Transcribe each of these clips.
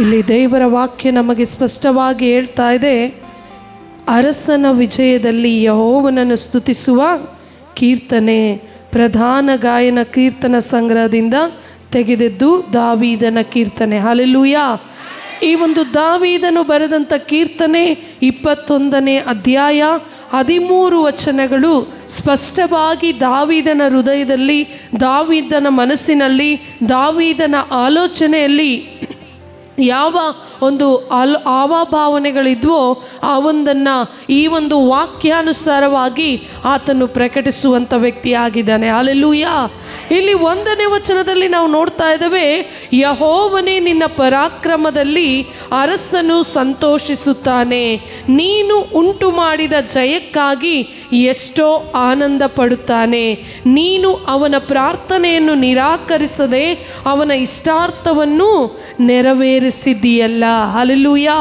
ಇಲ್ಲಿ ದೇವರ ವಾಕ್ಯ ನಮಗೆ ಸ್ಪಷ್ಟವಾಗಿ ಹೇಳ್ತಾ ಇದೆ, ಅರಸನ ವಿಜಯದಲ್ಲಿ ಯೆಹೋವನನ್ನು ಸ್ತುತಿಸುವ ಕೀರ್ತನೆ ಪ್ರಧಾನ ಗಾಯನ ಕೀರ್ತನ ಸಂಗ್ರಹದಿಂದ ತೆಗೆದದ್ದು ದಾವೀದನ ಕೀರ್ತನೆ. ಹಲ್ಲೆಲೂಯಾ. ಈ ಒಂದು ದಾವೀದನು ಬರೆದಂಥ ಕೀರ್ತನೆ 21ನೇ ಅಧ್ಯಾಯ 13 ವಚನಗಳು ಸ್ಪಷ್ಟವಾಗಿ ದಾವೀದನ ಹೃದಯದಲ್ಲಿ, ದಾವೀದನ ಮನಸ್ಸಿನಲ್ಲಿ, ದಾವೀದನ ಆಲೋಚನೆಯಲ್ಲಿ ಯಾವ ಒಂದು ಭಾವನೆಗಳಿದ್ವೋ ಆ ಒಂದನ್ನು ಈ ಒಂದು ವಾಕ್ಯಾನುಸಾರವಾಗಿ ಆತನು ಪ್ರಕಟಿಸುವಂಥ ವ್ಯಕ್ತಿಯಾಗಿದ್ದಾನೆ. ಹಲ್ಲೆಲೂಯಾ. ಇಲ್ಲಿ 1ನೇ ವಚನದಲ್ಲಿ ನಾವು ನೋಡ್ತಾ ಇದ್ದೇವೆ, ಯೆಹೋವನೇ ನಿನ್ನ ಪರಾಕ್ರಮದಲ್ಲಿ ಅರಸನು ಸಂತೋಷಿಸುತ್ತಾನೆ, ನೀನು ಉಂಟು ಮಾಡಿದ ಜಯಕ್ಕಾಗಿ ಎಷ್ಟೋ ಆನಂದ ಪಡುತ್ತಾನೆ. ನೀನು ಅವನ ಪ್ರಾರ್ಥನೆಯನ್ನು ನಿರಾಕರಿಸದೆ ಅವನ ಇಷ್ಟಾರ್ಥವನ್ನು ನೆರವೇರಿಸಿದ್ದೀಯಲ್ಲ. ಹಲ್ಲೆಲೂಯಾ.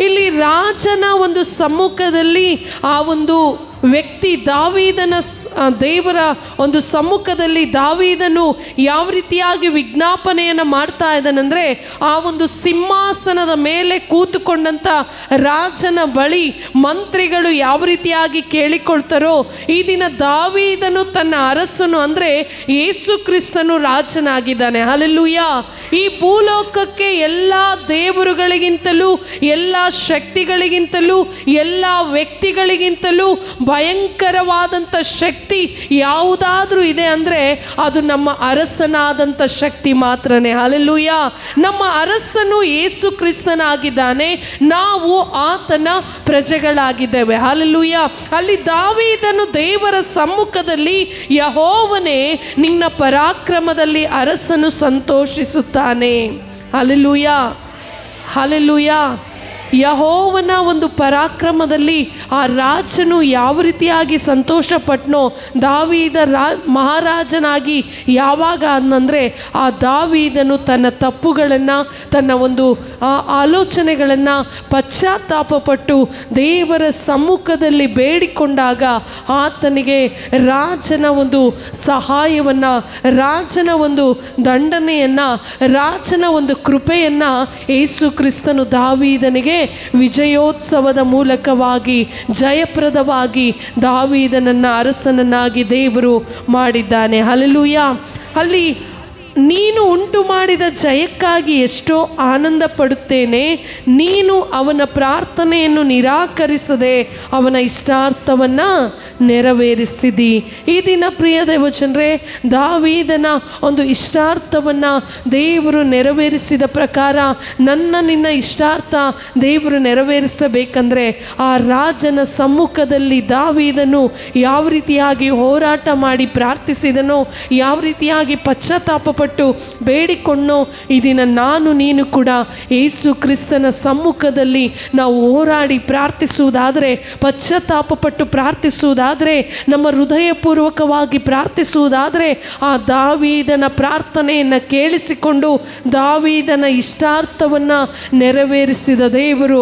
ಇಲ್ಲಿ ರಾಜನ ಒಂದು ಸಮ್ಮುಖದಲ್ಲಿ ಆ ಒಂದು ವ್ಯಕ್ತಿ ದಾವೀದನ ದೇವರ ಒಂದು ಸಮ್ಮುಖದಲ್ಲಿ ದಾವೀದನು ಯಾವ ರೀತಿಯಾಗಿ ವಿಜ್ಞಾಪನೆಯನ್ನು ಮಾಡ್ತಾ ಇದ್ದಾನೆಂದರೆ, ಆ ಒಂದು ಸಿಂಹಾಸನದ ಮೇಲೆ ಕೂತುಕೊಂಡಂಥ ರಾಜನ ಬಳಿ ಮಂತ್ರಿಗಳು ಯಾವ ರೀತಿಯಾಗಿ ಕೇಳಿಕೊಳ್ತಾರೋ, ಈ ದಿನ ದಾವೀದನು ತನ್ನ ಅರಸನು ಅಂದರೆ ಯೇಸು ಕ್ರಿಸ್ತನು ರಾಜನಾಗಿದ್ದಾನೆ. ಹಲ್ಲೆಲೂಯಾ. ಈ ಭೂಲೋಕಕ್ಕೆ ಎಲ್ಲ ದೇವರುಗಳಿಗಿಂತಲೂ, ಎಲ್ಲ ಶಕ್ತಿಗಳಿಗಿಂತಲೂ, ಎಲ್ಲ ವ್ಯಕ್ತಿಗಳಿಗಿಂತಲೂ ಭಯಂಕರವಾದಂಥ ಶಕ್ತಿ ಯಾವುದಾದ್ರೂ ಇದೆ ಅಂದರೆ ಅದು ನಮ್ಮ ಅರಸನಾದಂಥ ಶಕ್ತಿ ಮಾತ್ರನೇ. ಹಲ್ಲೆಲೂಯಾ. ನಮ್ಮ ಅರಸನು ಯೇಸು ಕ್ರಿಸ್ತನಾಗಿದ್ದಾನೆ, ನಾವು ಆತನ ಪ್ರಜೆಗಳಾಗಿದ್ದೇವೆ. ಹಲ್ಲೆಲೂಯಾ. ಅಲ್ಲಿ ದಾವೀದನು ದೇವರ ಸಮ್ಮುಖದಲ್ಲಿ, ಯೆಹೋವನೇ ನಿನ್ನ ಪರಾಕ್ರಮದಲ್ಲಿ ಅರಸನು ಸಂತೋಷಿಸುತ್ತಾನೆ. ಹಲ್ಲೆಲೂಯಾ. ಹಲ್ಲೆಲೂಯಾ. ಯೆಹೋವನ ಒಂದು ಪರಾಕ್ರಮದಲ್ಲಿ ಆ ರಾಜನು ಯಾವ ರೀತಿಯಾಗಿ ಸಂತೋಷಪಟ್ಟನೋ, ದಾವೀದ ಮಹಾರಾಜನಾಗಿ ಯಾವಾಗ ಅಂದರೆ ಆ ದಾವೀದನು ತನ್ನ ತಪ್ಪುಗಳನ್ನು, ತನ್ನ ಒಂದು ಆಲೋಚನೆಗಳನ್ನು ಪಶ್ಚಾತ್ತಾಪಪಟ್ಟು ದೇವರ ಸಮ್ಮುಖದಲ್ಲಿ ಬೇಡಿಕೊಂಡಾಗ ಆತನಿಗೆ ರಾಜನ ಒಂದು ಸಹಾಯವನ್ನು, ರಾಜನ ಒಂದು ದಂಡನೆಯನ್ನು, ರಾಜನ ಒಂದು ಕೃಪೆಯನ್ನು ಯೇಸು ಕ್ರಿಸ್ತನು ದಾವೀದನಿಗೆ ವಿಜಯೋತ್ಸವದ ಮೂಲಕವಾಗಿ ಜಯಪ್ರದವಾಗಿ ದಾವೀದನನ್ನು ಅರಸನನ್ನಾಗಿ ದೇವರು ಮಾಡಿದ್ದಾನೆ. ಹಲ್ಲೆಲೂಯಾ. ಅಲ್ಲಿ ನೀನು ಉಂಟು ಮಾಡಿದ ಜಯಕ್ಕಾಗಿ ಎಷ್ಟೋ ಆನಂದ ಪಡುತ್ತೇನೆ, ನೀನು ಅವನ ಪ್ರಾರ್ಥನೆಯನ್ನು ನಿರಾಕರಿಸದೆ ಅವನ ಇಷ್ಟಾರ್ಥವನ್ನು ನೆರವೇರಿಸಿದಿ. ಈ ದಿನ ಪ್ರಿಯ ದೇವಜನರೇ, ದಾವೀದನ ಒಂದು ಇಷ್ಟಾರ್ಥವನ್ನು ದೇವರು ನೆರವೇರಿಸಿದ ಪ್ರಕಾರ ನಿನ್ನ ಇಷ್ಟಾರ್ಥ ದೇವರು ನೆರವೇರಿಸಬೇಕಂದ್ರೆ ಆ ರಾಜನ ಸಮ್ಮುಖದಲ್ಲಿ ದಾವೀದನು ಯಾವ ರೀತಿಯಾಗಿ ಹೋರಾಟ ಮಾಡಿ ಪ್ರಾರ್ಥಿಸಿದನೋ, ಯಾವ ರೀತಿಯಾಗಿ ಪಶ್ಚಾತ್ತಾಪ ಬೇಡಿಕೊಂಡೋ, ಈ ದಿನ ನಾನು ನೀನು ಕೂಡ ಯೇಸು ಕ್ರಿಸ್ತನ ಸಮ್ಮುಖದಲ್ಲಿ ನಾವು ಹೋರಾಡಿ ಪ್ರಾರ್ಥಿಸುವುದಾದರೆ, ಪಶ್ಚಾತ್ತಾಪಪಟ್ಟು ಪ್ರಾರ್ಥಿಸುವುದಾದರೆ, ನಮ್ಮ ಹೃದಯಪೂರ್ವಕವಾಗಿ ಪ್ರಾರ್ಥಿಸುವುದಾದರೆ, ಆ ದಾವೀದನ ಪ್ರಾರ್ಥನೆಯನ್ನು ಕೇಳಿಸಿಕೊಂಡು ದಾವೀದನ ಇಷ್ಟಾರ್ಥವನ್ನು ನೆರವೇರಿಸಿದ ದೇವರು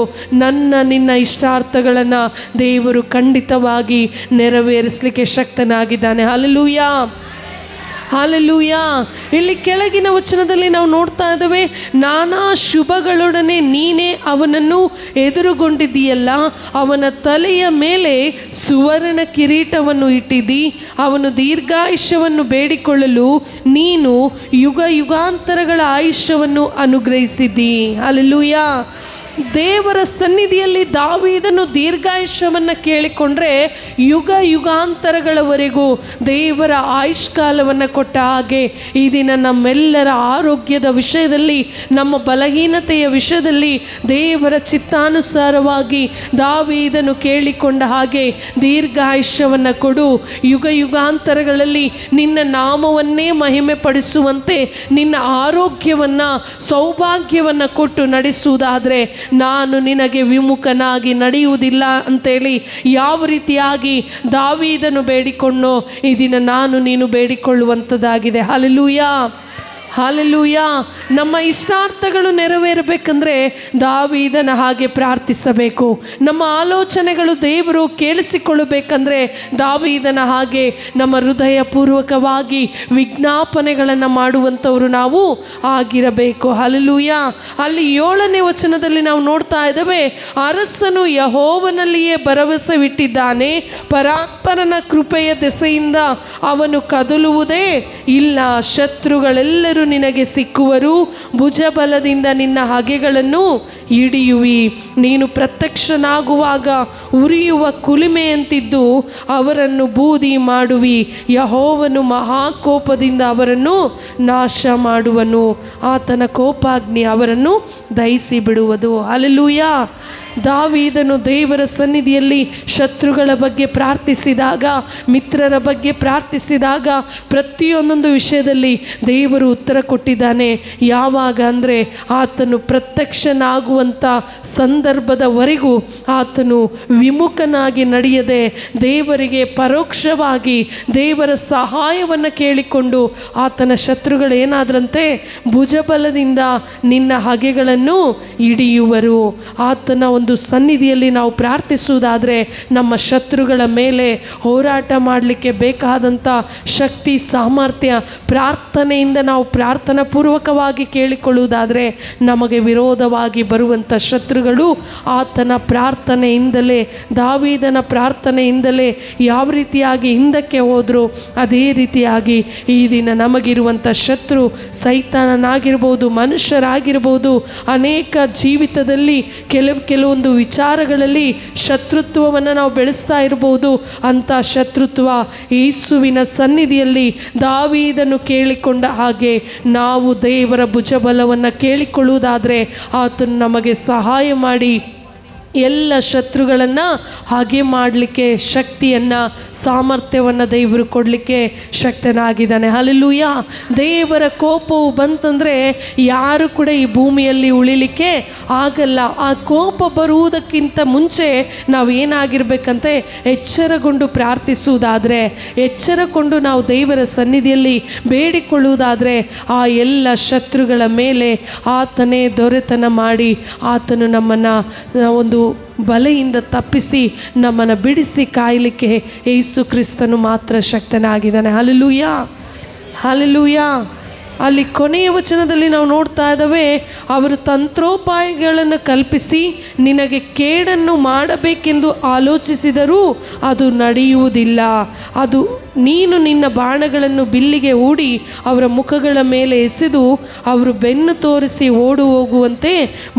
ನಿನ್ನ ಇಷ್ಟಾರ್ಥಗಳನ್ನು ದೇವರು ಖಂಡಿತವಾಗಿ ನೆರವೇರಿಸಲಿಕ್ಕೆ ಶಕ್ತನಾಗಿದ್ದಾನೆ. ಹಲ್ಲೆಲೂಯಾ. ಹಲ್ಲೆಲೂಯಾ. ಇಲ್ಲಿ ಕೆಳಗಿನ ವಚನದಲ್ಲಿ ನಾವು ನೋಡ್ತಾ ಇದ್ದೇವೆ, ನಾನಾ ಶುಭಗಳೊಡನೆ ನೀನೇ ಅವನನ್ನು ಎದುರುಗೊಂಡಿದ್ದೀಯಲ್ಲ, ಅವನ ತಲೆಯ ಮೇಲೆ ಸುವರ್ಣ ಕಿರೀಟವನ್ನು ಇಟ್ಟಿದ್ದಿ, ಅವನು ದೀರ್ಘಾಯುಷ್ಯವನ್ನು ಬೇಡಿಕೊಳ್ಳಲು ನೀನು ಯುಗ ಯುಗಾಂತರಗಳ ಆಯುಷ್ಯವನ್ನು ಅನುಗ್ರಹಿಸಿದ್ದಿ. ಹಲ್ಲೆಲೂಯಾ. ದೇವರ ಸನ್ನಿಧಿಯಲ್ಲಿ ದಾವೀದನು ದೀರ್ಘಾಯುಷ್ಯವನ್ನು ಕೇಳಿಕೊಂಡ್ರೆ ಯುಗ ಯುಗಾಂತರಗಳವರೆಗೂ ದೇವರ ಆಯುಷ್ಕಾಲವನ್ನು ಕೊಟ್ಟ ಹಾಗೆ ಈ ದಿನ ನಮ್ಮೆಲ್ಲರ ಆರೋಗ್ಯದ ವಿಷಯದಲ್ಲಿ, ನಮ್ಮ ಬಲಹೀನತೆಯ ವಿಷಯದಲ್ಲಿ ದೇವರ ಚಿತ್ತಾನುಸಾರವಾಗಿ ದಾವೀದನು ಕೇಳಿಕೊಂಡ ಹಾಗೆ ದೀರ್ಘಾಯುಷ್ಯವನ್ನು ಕೊಡು, ಯುಗ ಯುಗಾಂತರಗಳಲ್ಲಿ ನಿನ್ನ ನಾಮವನ್ನೇ ಮಹಿಮೆ ಪಡಿಸುವಂತೆ ನಿನ್ನ ಆರೋಗ್ಯವನ್ನು, ಸೌಭಾಗ್ಯವನ್ನು ಕೊಟ್ಟು ನಡೆಸುವುದಾದರೆ ನಾನು ನಿನಗೆ ವಿಮುಖನಾಗಿ ನಡೆಯುವುದಿಲ್ಲ ಅಂತೇಳಿ ಯಾವ ರೀತಿಯಾಗಿ ದಾವೀದನು ಬೇಡಿಕೊಂಡೋ ಈ ದಿನ ನಾನು ನೀನು ಬೇಡಿಕೊಳ್ಳುವಂಥದ್ದಾಗಿದೆ. ಹಲ್ಲೆಲೂಯಾ. ಹಾಲೆಲೂಯ. ನಮ್ಮ ಇಷ್ಟಾರ್ಥಗಳು ನೆರವೇರಬೇಕಂದ್ರೆ ದಾವೀದನ ಹಾಗೆ ಪ್ರಾರ್ಥಿಸಬೇಕು. ನಮ್ಮ ಆಲೋಚನೆಗಳು ದೇವರು ಕೇಳಿಸಿಕೊಳ್ಳಬೇಕಂದ್ರೆ ದಾವೀದನ ಹಾಗೆ ನಮ್ಮ ಹೃದಯಪೂರ್ವಕವಾಗಿ ವಿಜ್ಞಾಪನೆಗಳನ್ನು ಮಾಡುವಂಥವರು ನಾವು ಆಗಿರಬೇಕು. ಹಾಲೆಲೂಯ. ಅಲ್ಲಿ 7ನೇ ವಚನದಲ್ಲಿ ನಾವು ನೋಡ್ತಾ ಇದ್ದೇವೆ, ಅರಸನು ಯೆಹೋವನಲ್ಲಿಯೇ ಭರವಸವಿಟ್ಟಿದ್ದಾನೆ, ಪರಾತ್ಪರನ ಕೃಪೆಯ ದೆಸೆಯಿಂದ ಅವನು ಕದಲುವುದೇ ಇಲ್ಲ. ಶತ್ರುಗಳೆಲ್ಲರೂ ನಿನಗೆ ಸಿಕ್ಕುವರು, ಭುಜಬಲದಿಂದ ನಿನ್ನ ಹಗೆಗಳನ್ನು ಹಿಡಿಯುವಿ. ನೀನು ಪ್ರತ್ಯಕ್ಷನಾಗುವಾಗ ಉರಿಯುವ ಕುಲುಮೆಯಂತಿದ್ದು ಅವರನ್ನು ಬೂದಿ ಮಾಡುವಿ. ಯೆಹೋವನು ಮಹಾಕೋಪದಿಂದ ಅವರನ್ನು ನಾಶ ಮಾಡುವನು, ಆತನ ಕೋಪಾಗ್ನಿ ಅವರನ್ನು ದಹಿಸಿ ಬಿಡುವುದು. ಹಲ್ಲೆಲೂಯ. ದಾವೀದನು ದೇವರ ಸನ್ನಿಧಿಯಲ್ಲಿ ಶತ್ರುಗಳ ಬಗ್ಗೆ ಪ್ರಾರ್ಥಿಸಿದಾಗ, ಮಿತ್ರರ ಬಗ್ಗೆ ಪ್ರಾರ್ಥಿಸಿದಾಗ ಪ್ರತಿಯೊಂದೊಂದು ವಿಷಯದಲ್ಲಿ ದೇವರು ಉತ್ತರ ಕೊಟ್ಟಿದ್ದಾನೆ. ಯಾವಾಗ ಅಂದರೆ ಆತನು ಪ್ರತ್ಯಕ್ಷನಾಗುವಂಥ ಸಂದರ್ಭದವರೆಗೂ ಆತನು ವಿಮುಖನಾಗಿ ನಡೆಯದೆ ದೇವರಿಗೆ ಪರೋಕ್ಷವಾಗಿ ದೇವರ ಸಹಾಯವನ್ನು ಕೇಳಿಕೊಂಡು ಆತನ ಶತ್ರುಗಳು ಏನಾದ್ರಂತೆ ಭುಜಬಲದಿಂದ ನಿನ್ನ ಹಗೆಗಳನ್ನು ಹಿಡಿಯುವರು. ಆತನ ಒಂದು ಸನ್ನಿಧಿಯಲ್ಲಿ ನಾವು ಪ್ರಾರ್ಥಿಸುವುದಾದರೆ ನಮ್ಮ ಶತ್ರುಗಳ ಮೇಲೆ ಹೋರಾಟ ಮಾಡಲಿಕ್ಕೆ ಬೇಕಾದಂಥ ಶಕ್ತಿ ಸಾಮರ್ಥ್ಯ ಪ್ರಾರ್ಥನೆಯಿಂದ ನಾವು ಪ್ರಾರ್ಥನಾ ಪೂರ್ವಕವಾಗಿ ಕೇಳಿಕೊಳ್ಳುವುದಾದರೆ ನಮಗೆ ವಿರೋಧವಾಗಿ ಬರುವಂಥ ಶತ್ರುಗಳು ಆತನ ಪ್ರಾರ್ಥನೆಯಿಂದಲೇ, ದಾವೀದನ ಪ್ರಾರ್ಥನೆಯಿಂದಲೇ ಯಾವ ರೀತಿಯಾಗಿ ಹಿಂದಕ್ಕೆ ಹೋದರು ಅದೇ ರೀತಿಯಾಗಿ ಈ ದಿನ ನಮಗಿರುವಂಥ ಶತ್ರು ಸೈತಾನನಾಗಿರ್ಬೋದು, ಮನುಷ್ಯರಾಗಿರ್ಬೋದು, ಅನೇಕ ಜೀವಿತದಲ್ಲಿ ಕೆಲವೊಂದು ವಿಚಾರಗಳಲ್ಲಿ ಶತ್ರುತ್ವವನ್ನು ನಾವು ಬೆಳೆಸ್ತಾ ಇರ್ಬೋದು. ಅಂಥ ಶತ್ರುತ್ವ ಯೇಸುವಿನ ಸನ್ನಿಧಿಯಲ್ಲಿ ದಾವೀದನು ಕೇಳಿಕೊಂಡ ಹಾಗೆ ನಾವು ದೇವರ ಭುಜಬಲವನ್ನು ಕೇಳಿಕೊಳ್ಳುವುದಾದರೆ ಆತನು ನಮಗೆ ಸಹಾಯ ಮಾಡಿ ಎಲ್ಲ ಶತ್ರುಗಳನ್ನು ಹಾಗೆ ಮಾಡಲಿಕ್ಕೆ ಶಕ್ತಿಯನ್ನು, ಸಾಮರ್ಥ್ಯವನ್ನು ದೇವರು ಕೊಡಲಿಕ್ಕೆ ಶಕ್ತನಾಗಿದ್ದಾನೆ. ಹಲ್ಲೆಲೂಯ. ದೇವರ ಕೋಪವು ಬಂತಂದರೆ ಯಾರು ಕೂಡ ಈ ಭೂಮಿಯಲ್ಲಿ ಉಳಿಲಿಕ್ಕೆ ಆಗಲ್ಲ. ಆ ಕೋಪ ಬರುವುದಕ್ಕಿಂತ ಮುಂಚೆ ನಾವು ಏನಾಗಿರ್ಬೇಕಂತೆ ಎಚ್ಚರಗೊಂಡು ಪ್ರಾರ್ಥಿಸುವುದಾದರೆ, ಎಚ್ಚರಗೊಂಡು ನಾವು ದೇವರ ಸನ್ನಿಧಿಯಲ್ಲಿ ಬೇಡಿಕೊಳ್ಳುವುದಾದರೆ ಆ ಎಲ್ಲ ಶತ್ರುಗಳ ಮೇಲೆ ಆತನೇ ದೊರೆತನ ಮಾಡಿ ಆತನು ನಮ್ಮನ್ನು ಒಂದು ಬಲೆಯಿಂದ ತಪ್ಪಿಸಿ ನಮ್ಮನ್ನು ಬಿಡಿಸಿ ಕಾಯಲಿಕ್ಕೆ ಯೇಸು ಕ್ರಿಸ್ತನು ಮಾತ್ರ ಶಕ್ತನಾಗಿದ್ದಾನೆ. Hallelujah, hallelujah. ಅಲ್ಲಿ ಕೊನೆಯ ವಚನದಲ್ಲಿ ನಾವು ನೋಡ್ತಾ ಇದ್ದೇವೆ, ಅವರು ತಂತ್ರೋಪಾಯಗಳನ್ನು ಕಲ್ಪಿಸಿ ನಿನಗೆ ಕೇಡನ್ನು ಮಾಡಬೇಕೆಂದು ಆಲೋಚಿಸಿದರೂ ಅದು ನಡೆಯುವುದಿಲ್ಲ. ಅದು ನೀನು ನಿನ್ನ ಬಾಣಗಳನ್ನು ಬಿಲ್ಲಿಗೆ ಹೂಡಿ ಅವರ ಮುಖಗಳ ಮೇಲೆ ಎಸೆದು ಅವರು ಬೆನ್ನು ತೋರಿಸಿ ಓಡು ಹೋಗುವಂತೆ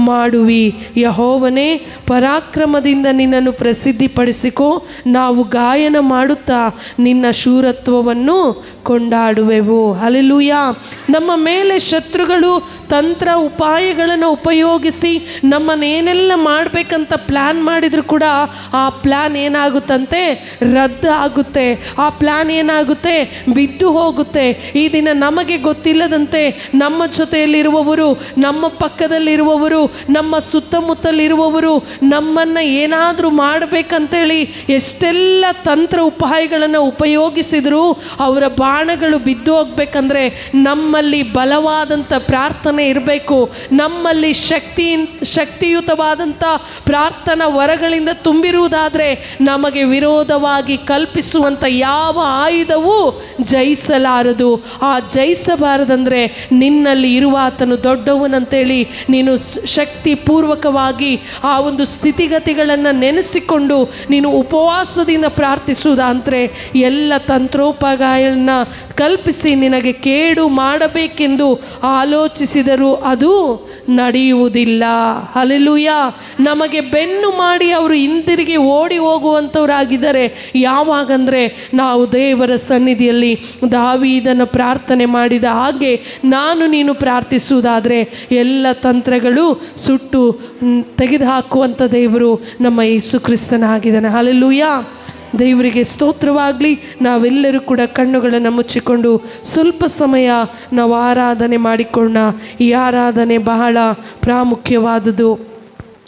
ಮಾಡುವಿ. ಯೆಹೋವನೇ, ಪರಾಕ್ರಮದಿಂದ ನಿನ್ನನ್ನು ಪ್ರಸಿದ್ಧಿಪಡಿಸಿಕೋ. ನಾವು ಗಾಯನ ಮಾಡುತ್ತಾ ನಿನ್ನ ಶೂರತ್ವವನ್ನು ಕೊಂಡಾಡುವೆವು. ಹಲ್ಲೆಲೂಯ. ನಮ್ಮ ಮೇಲೆ ಶತ್ರುಗಳು ತಂತ್ರ ಉಪಾಯಗಳನ್ನು ಉಪಯೋಗಿಸಿ ನಮ್ಮನ್ನೇನೆಲ್ಲ ಮಾಡಬೇಕಂತ ಪ್ಲ್ಯಾನ್ ಮಾಡಿದರೂ ಕೂಡ ಆ ಪ್ಲ್ಯಾನ್ ಏನಾಗುತ್ತಂತೆ ರದ್ದು ಆಗುತ್ತೆ. ಆ ಪ್ಲ್ಯಾನ್ ಏನಾಗುತ್ತೆ ಬಿದ್ದು ಹೋಗುತ್ತೆ. ಈ ದಿನ ನಮಗೆ ಗೊತ್ತಿಲ್ಲದಂತೆ ನಮ್ಮ ಜೊತೆಯಲ್ಲಿರುವವರು, ನಮ್ಮ ಪಕ್ಕದಲ್ಲಿರುವವರು, ನಮ್ಮ ಸುತ್ತಮುತ್ತಲಿರುವವರು ನಮ್ಮನ್ನು ಏನಾದರೂ ಮಾಡಬೇಕಂತೇಳಿ ಎಷ್ಟೆಲ್ಲ ತಂತ್ರ ಉಪಾಯಗಳನ್ನು ಉಪಯೋಗಿಸಿದರೂ ಅವರ ಬಾಣಗಳು ಬಿದ್ದು ಹೋಗ್ಬೇಕಂದ್ರೆ ನಮ್ಮಲ್ಲಿ ಬಲವಾದಂಥ ಪ್ರಾರ್ಥನೆ ಇರಬೇಕು. ನಮ್ಮಲ್ಲಿ ಶಕ್ತಿಯುತವಾದಂಥ ಪ್ರಾರ್ಥನಾ ವರಗಳಿಂದ ತುಂಬಿರುವುದಾದರೆ ನಮಗೆ ವಿರೋಧವಾಗಿ ಕಲ್ಪಿಸುವಂಥ ಯಾವ ಆಯುಧವೂ ಜಯಿಸಲಾರದು. ಆ ಜಯಿಸಬಾರದಂದರೆ ನಿನ್ನಲ್ಲಿ ಇರುವ ಆತನು ದೊಡ್ಡವನಂತೇಳಿ ನೀನು ಶಕ್ತಿಪೂರ್ವಕವಾಗಿ ಆ ಒಂದು ಸ್ಥಿತಿಗತಿಗಳನ್ನು ನೆನೆಸಿಕೊಂಡು ನೀನು ಉಪವಾಸದಿಂದ ಪ್ರಾರ್ಥಿಸುವುದಂದರೆ ಎಲ್ಲ ತಂತ್ರೋಪಾಯಗಳನ್ನು ಕಲ್ಪಿಸಿ ನಿನಗೆ ಕೇಡು ಮಾಡಬೇಕೆಂದು ಆಲೋಚಿಸಿದರೂ ಅದು ನಡೆಯುವುದಿಲ್ಲ. ಹಲ್ಲೆಲೂಯ. ನಮಗೆ ಬೆನ್ನು ಮಾಡಿ ಅವರು ಹಿಂದಿರುಗಿ ಓಡಿ ಹೋಗುವಂಥವರಾಗಿದ್ದಾರೆ. ಯಾವಾಗಂದರೆ ನಾವು ದೇವರ ಸನ್ನಿಧಿಯಲ್ಲಿ ದಾವೀದನ ಪ್ರಾರ್ಥನೆ ಮಾಡಿದ ಹಾಗೆ ನಾನು ನೀನು ಪ್ರಾರ್ಥಿಸುವುದಾದರೆ ಎಲ್ಲ ತಂತ್ರಗಳು ಸುಟ್ಟು ತೆಗೆದುಹಾಕುವಂಥ ದೇವರು ನಮ್ಮ ಯೇಸು ಕ್ರಿಸ್ತನಾಗಿದ್ದಾನೆ. ಹಲ್ಲೆಲೂಯ. ದೇವರಿಗೆ ಸ್ತೋತ್ರವಾಗಲಿ. ನಾವೆಲ್ಲರೂ ಕೂಡ ಕಣ್ಣುಗಳನ್ನು ಮುಚ್ಚಿಕೊಂಡು ಸ್ವಲ್ಪ ಸಮಯ ನಾವು ಆರಾಧನೆ ಮಾಡಿಕೊಳ್ಳೋಣ. ಈ ಆರಾಧನೆ ಬಹಳ ಪ್ರಾಮುಖ್ಯವಾದುದು.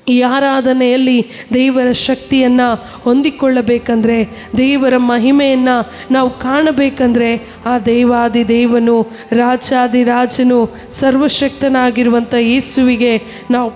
ಈ ಆರಾಧನೆಯಲ್ಲಿ ದೇವರ ಶಕ್ತಿಯನ್ನು ಹೊಂದಿಕೊಳ್ಳಬೇಕಂದ್ರೆ, ದೇವರ ಮಹಿಮೆಯನ್ನು ನಾವು ಕಾಣಬೇಕಂದ್ರೆ, ಆ ದೇವಾದಿ ದೇವನು, ರಾಜಾದಿ ರಾಜನು, ಸರ್ವಶಕ್ತನಾಗಿರುವಂಥ ಯೇಸುವಿಗೆ ನಾವು